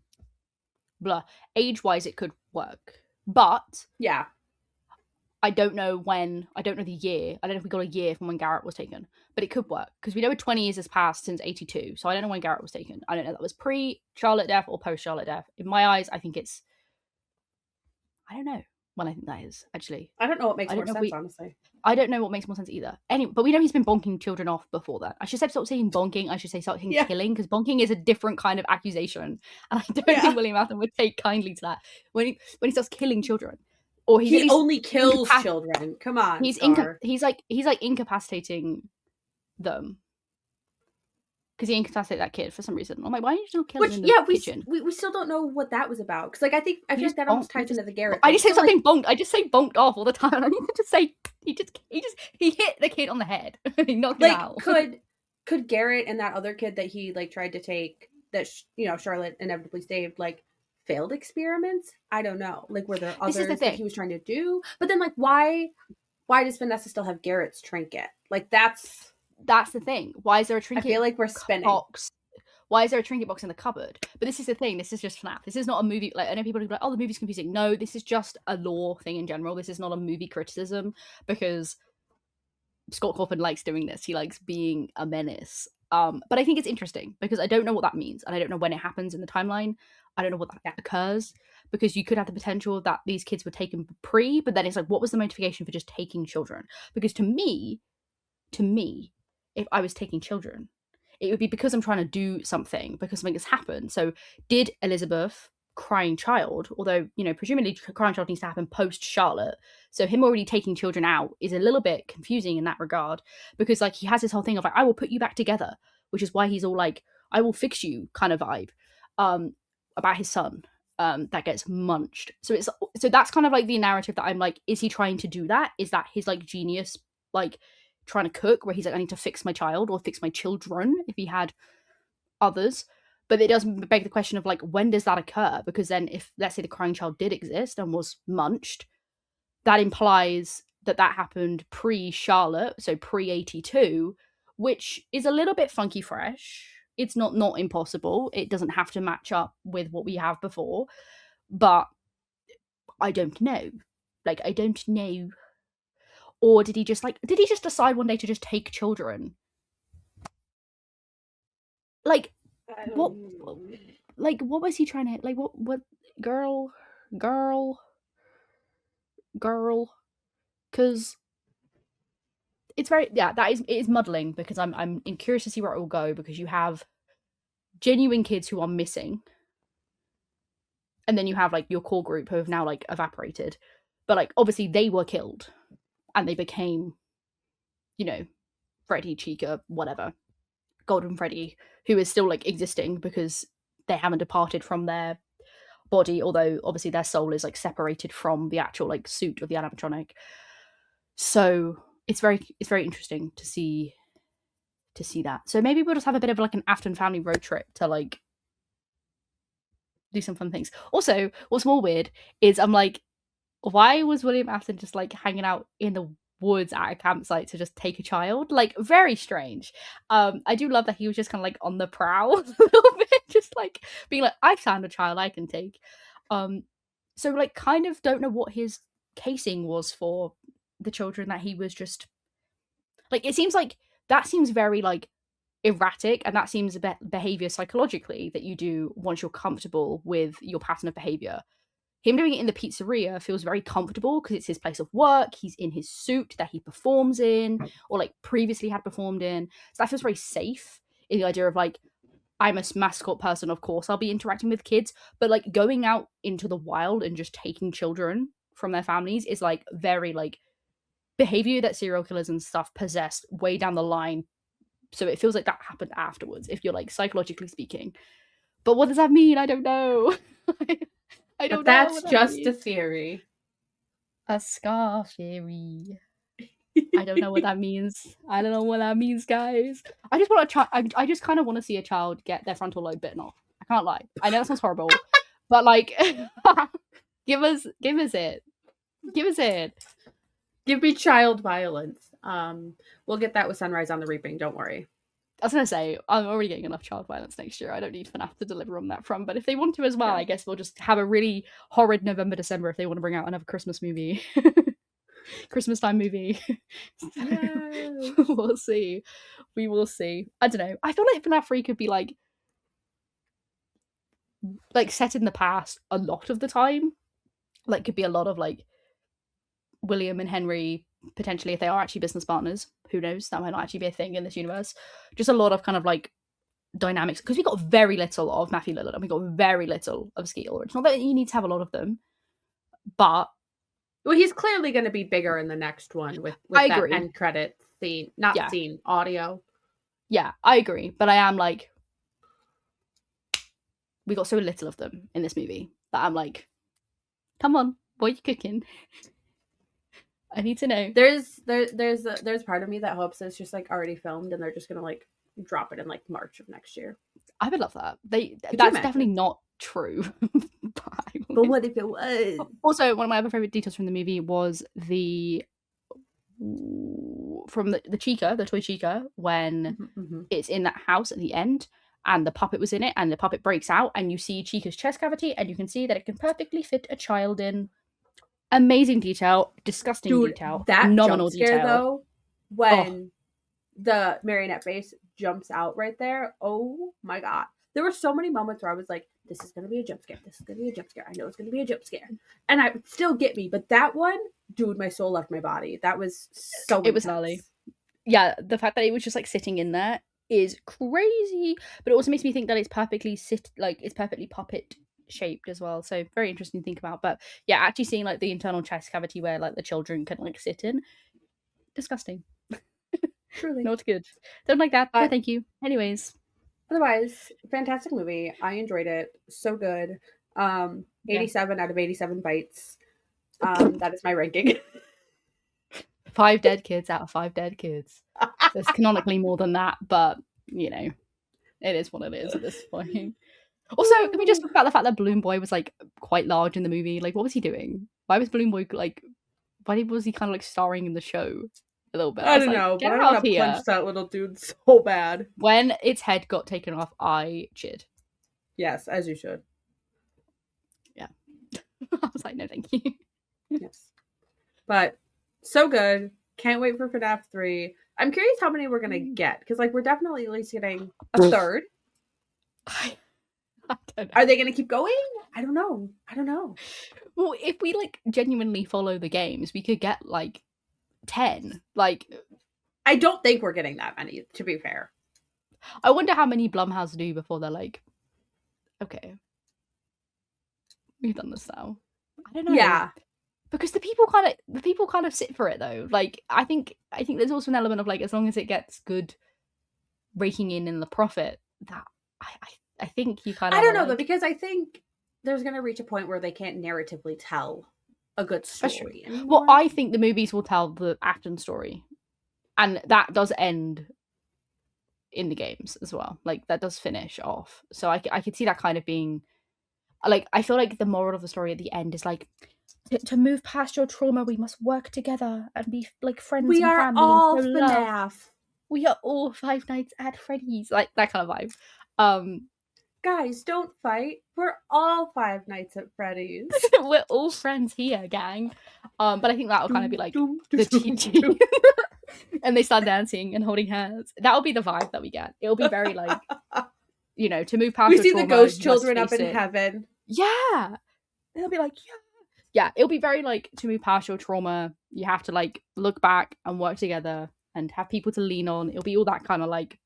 blah. Age-wise, it could work. But Yeah. I don't know when, I don't know the year. I don't know if we got a year from when Garrett was taken, but it could work because we know 20 years has passed since 82. So I don't know when Garrett was taken. I don't know if that was pre-Charlotte death or post-Charlotte death. In my eyes, I think it's, I don't know when I think that is, actually. I don't know what makes I more don't know sense, honestly. I don't know what makes more sense either. But we know he's been bonking children off before that. I should say stop saying bonking. I should say stop saying killing, because bonking is a different kind of accusation, and I don't think William Afton would take kindly to that when he starts killing children, or he only kills children. Come on, he's incapacitating them because he incapacitated that kid for some reason. I'm like, why are you still killing him in the kitchen? We still don't know what that was about, because like I feel like that almost ties into the Garrett. I just say something bonked. I just say bonked off all the time. I need to just say he hit the kid on the head. He knocked him out. Could Garrett and that other kid that he like tried to take, that Charlotte inevitably saved, like failed experiments? I don't know. Like, were there others that he was trying to do? But then like why does Vanessa still have Garrett's trinket? Like that's the thing. Why is there a trinket? I feel like we're spinning. Box? Why is there a trinket box in the cupboard? But this is the thing. This is just FNAF. This is not a movie. Like, I know people are like, oh, the movie's confusing. No, this is just a lore thing in general. This is not a movie criticism, because Scott Cawthon likes doing this. He likes being a menace. But I think it's interesting because I don't know what that means, and I don't know when it happens in the timeline. I don't know what that occurs, because you could have the potential that these kids were taken pre, but then it's like, what was the motivation for just taking children? Because to me, if I was taking children, it would be because I'm trying to do something, because something has happened. So did Elizabeth crying child, although, presumably crying child needs to happen post Charlotte, so him already taking children out is a little bit confusing in that regard, because like he has this whole thing of like, I will put you back together, which is why he's all like, I will fix you kind of vibe about his son that gets munched. So that's kind of like the narrative that I'm like, is he trying to do that? Is that his like genius, like trying to cook, where he's like, I need to fix my child or fix my children if he had others? But it does beg the question of like, when does that occur? Because then if, let's say, the crying child did exist and was munched, that implies that happened pre-Charlotte, so pre-82, which is a little bit funky fresh. It's not impossible. It doesn't have to match up with what we have before, but I don't know. Like, I don't know. Or did he just decide one day to just take children? Like, what was he trying to, like, what girl, because it's very, it is muddling, because I'm curious to see where it will go, because you have genuine kids who are missing, and then you have like your core group who have now like evaporated, but like obviously they were killed and they became, Freddy, Chica, whatever, Golden Freddy, who is still like existing because they haven't departed from their body, although obviously their soul is like separated from the actual like suit of the animatronic. So it's very interesting to see that. So maybe we'll just have a bit of like an Afton family road trip to like do some fun things. Also, what's more weird is I'm like, why was William Afton just like hanging out in the woods at a campsite to just take a child? Like, very strange. I do love that he was just kind of like on the prowl a little bit, just like being like, I found a child I can take. So like kind of don't know what his casing was for the children that he was just like, it seems like that seems very like erratic, and that seems a behavior psychologically that you do once you're comfortable with your pattern of behavior. Him doing it in the pizzeria feels very comfortable because it's his place of work. He's in his suit that he performs in, or like previously had performed in. So that feels very safe in the idea of like, I'm a mascot person, of course I'll be interacting with kids, but like going out into the wild and just taking children from their families is like very like behavior that serial killers and stuff possess way down the line. So it feels like that happened afterwards, if you're like psychologically speaking. But what does that mean? I don't know. I don't know. That's just a theory. A scar theory. I don't know what that means. I don't know what that means, guys. I just want to I just kind of want to see a child get their frontal lobe bitten off. I can't lie. I know that sounds horrible, but like, give us it. Give us it. Give me child violence. We'll get that with Sunrise on the Reaping. Don't worry. I was gonna say, I'm already getting enough child violence next year. I don't need FNAF to deliver on that front. But if they want to as well, I guess we'll just have a really horrid November, December if they want to bring out another Christmas movie. Christmas time movie. Yes. We'll see. We will see. I don't know. I feel like FNAF 3 could be like set in the past a lot of the time. Like could be a lot of like William and Henry, potentially if they are actually business partners. Who knows? That might not actually be a thing in this universe. Just a lot of kind of like dynamics, because we got very little of Matthew Lillard and we got very little of Skeeter. It's not that you need to have a lot of them, but well, he's clearly going to be bigger in the next one with I that agree. end credit scene, not Yeah. scene, audio. Yeah, I agree, but I am like, we got so little of them in this movie that I'm like, come on, what are you cooking? I need to know. There's part of me that hopes it's just like already filmed and they're just gonna like drop it in like March of next year. I would love that. That's definitely not true. But what if it was? Also, one of my other favorite details from the movie was from the Chica, the toy Chica, when it's in that house at the end and the puppet was in it and the puppet breaks out and you see Chica's chest cavity and you can see that it can perfectly fit a child in. Amazing detail, disgusting detail, that nominal jump scare detail. Though, when the marionette face jumps out right there, oh my god. There were so many moments where I was like, this is going to be a jump scare. This is going to be a jump scare. I know it's going to be a jump scare. And it would still get me. But that one, dude, my soul left my body. That was so intense. It was gnarly. Yeah, the fact that it was just like sitting in there is crazy. But it also makes me think that it's perfectly puppet shaped as well. So very interesting to think about. But yeah, actually seeing like the internal chest cavity where like the children can like sit in. Disgusting. Truly. Not good. Don't like that. No, thank you. Anyways. Otherwise, fantastic movie. I enjoyed it. So good. 87 out of 87 bites. That is my ranking. 5 dead kids out of 5 dead kids. There's canonically more than that, but you know, it is what it is at this point. Also, can we just talk about the fact that Balloon Boy was like quite large in the movie? Like, what was he doing? Why was Balloon Boy like? Why was he kind of like starring in the show a little bit? I don't know, but I want to punch that little dude so bad. When its head got taken off, I cheered. Yes, as you should. Yeah, I was like, no, thank you. Yes, but so good. Can't wait for FNAF 3. I'm curious how many we're gonna get because like we're definitely at least getting a third. I don't know. Are they gonna keep going? I don't know. Well, if we like genuinely follow the games, we could get like 10. Like, I don't think we're getting that many, to be fair. I wonder how many Blumhouse do before they're like, okay, we've done this now. I don't know. Yeah, because the people kind of sit for it though. Like, I think there's also an element of like, as long as it gets good raking in the profit, that I think you kind of. I don't know though, because I think there's gonna reach a point where they can't narratively tell a good story anymore. Well, I think the movies will tell the action story, and that does end in the games as well. Like that does finish off, so I could see that kind of being like, I feel like the moral of the story at the end is like, to move past your trauma, we must work together and be like friends. We and are family all and FNAF. We are all Five Nights at Freddy's, like that kind of vibe. Guys, don't fight. We're all Five Nights at Freddy's. We're all friends here, gang. But I think that'll kind of be like the teaching. And they start dancing and holding hands. That'll be the vibe that we get. It'll be very like, you know, to move past. We see the ghost children up in heaven. Yeah, they'll be like, yeah. It'll be very like, to move past your trauma, you have to like look back and work together and have people to lean on. It'll be all that kind of like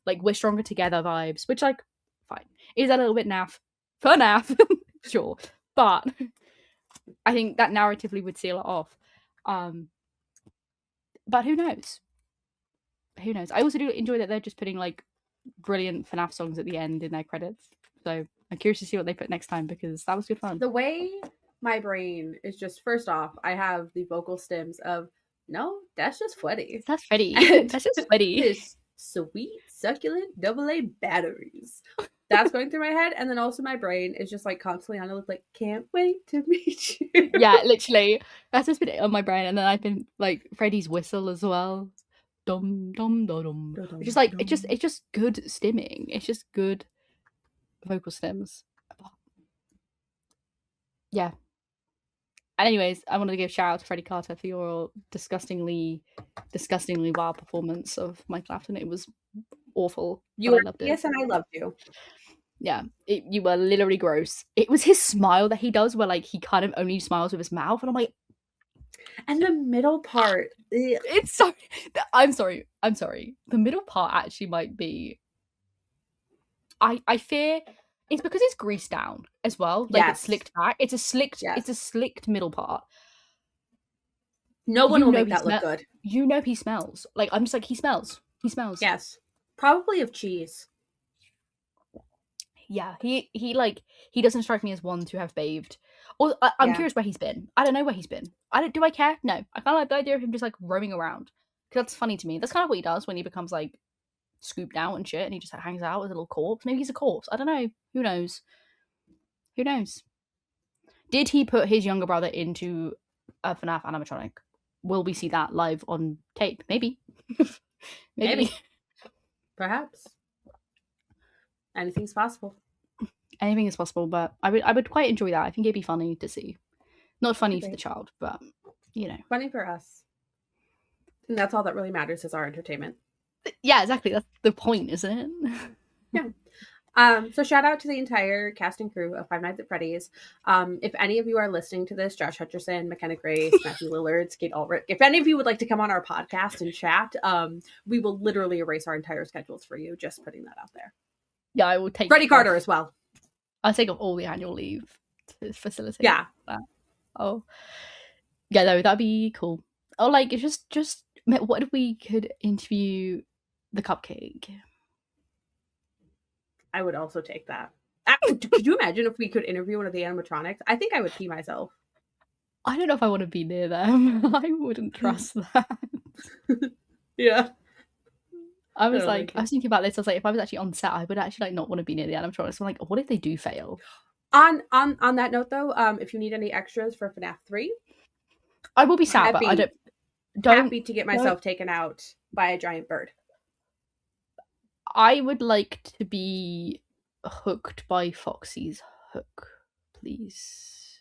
we're stronger together vibes, which like, fine. Is that a little bit naff? For naff, sure. But I think that narratively would seal it off. But who knows? Who knows? I also do enjoy that they're just putting like brilliant FNAF songs at the end in their credits. So I'm curious to see what they put next time, because that was good fun. The way my brain is just, first off, I have the vocal stems of, no, that's just Freddy. That's Freddy. That's just Freddy. This sweet, succulent AA batteries. That's going through my head. And then also my brain is just like constantly on it, like, can't wait to meet you. Yeah, literally. That's just been on my brain. And then I've been like Freddy's whistle as well. dum dum dum dum. It's just like it's just good stimming. It's just good vocal stems. Yeah. And anyways, I wanted to give a shout out to Freddie Carter for your disgustingly wild performance of Michael Afton. It was awful. You but were I loved it. yes, and I loved you. Yeah, you were literally gross. It was his smile that he does, where like he kind of only smiles with his mouth, and I'm like, and the middle part. It's sorry. I'm sorry. The middle part actually might be. I fear it's because it's greased down as well. Like it's slicked back. It's a slicked middle part. No one will make that look good. You know he smells. Like I'm just like he smells. He smells. Yes. Probably of cheese. Yeah, he doesn't strike me as one to have bathed. Or I'm curious where he's been. I don't know where he's been. Do I care? No. I kind of like the idea of him just like roaming around. Because that's funny to me. That's kind of what he does when he becomes like scooped out and shit, and he just like, hangs out with a little corpse. Maybe he's a corpse. I don't know. Who knows? Did he put his younger brother into a FNAF animatronic? Will we see that live on tape? Maybe. Maybe. Perhaps. Anything's possible. Anything is possible, but I would quite enjoy that. I think it'd be funny to see. Not funny for the child, but funny for us. And that's all that really matters is our entertainment. Yeah, exactly. That's the point, isn't it? Yeah. So shout out to the entire cast and crew of Five Nights at Freddy's. If any of you are listening to this, Josh Hutcherson, McKenna Grace, Matthew Lillard, Skate Ulrich, if any of you would like to come on our podcast and chat, we will literally erase our entire schedules for you. Just putting that out there. Yeah, I will take Freddie Carter as well. I'll take off all the annual leave to facilitate that. Oh. Yeah, no, that'd be cool. Oh, like, just what if we could interview the cupcake? I would also take that. Could you imagine if we could interview one of the animatronics? I think I would pee myself. I don't know if I want to be near them. I wouldn't trust that. Yeah. I was thinking about this. I was like, if I was actually on set, I would actually like not want to be near the animatronics. I'm like, what if they do fail? On that note, though, if you need any extras for FNAF 3, I will be sad, but I don't happy to get myself taken out by a giant bird. I would like to be hooked by Foxy's hook, please.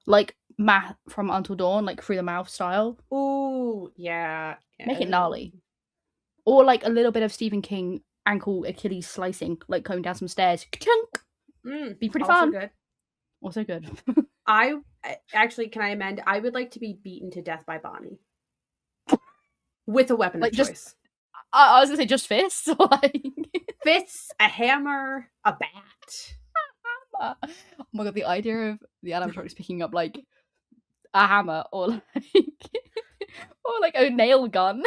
Like Matt from Until Dawn, like through the mouth style. Ooh, yeah. Make it gnarly. Or like a little bit of Stephen King ankle Achilles slicing, like coming down some stairs. Ka-chunk! Be pretty fun. Good. Also good. I actually, can I amend? I would like to be beaten to death by Bonnie. With a weapon of choice. I was gonna say just fists. Fists, a hammer, a bat. Oh my god, the idea of the animatronics picking up like a hammer or like a nail gun.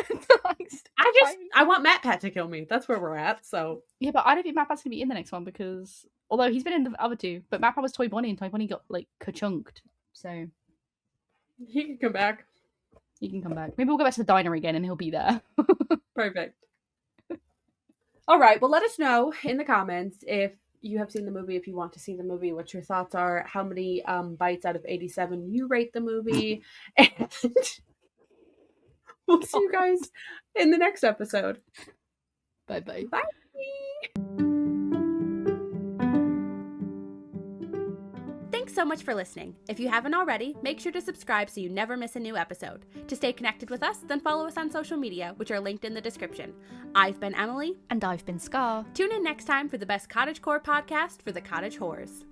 I want MatPat to kill me. That's where we're at. So yeah, but I don't think MatPat's gonna be in the next one because although he's been in the other two, but MatPat was Toy Bonnie and Toy Bonnie got like ka-chunked. So he can come back. He can come back. Maybe we'll go back to the diner again and he'll be there. Perfect. All right. Well, let us know in the comments if you have seen the movie, if you want to see the movie, what your thoughts are, how many bites out of 87 you rate the movie, and we'll see you guys in the next episode. Bye-bye. Bye. Thanks so much for listening. If you haven't already, make sure to subscribe so you never miss a new episode. To stay connected with us, then follow us on social media, which are linked in the description. I've been Emily. And I've been Scar. Tune in next time for the best cottagecore podcast for the cottage whores.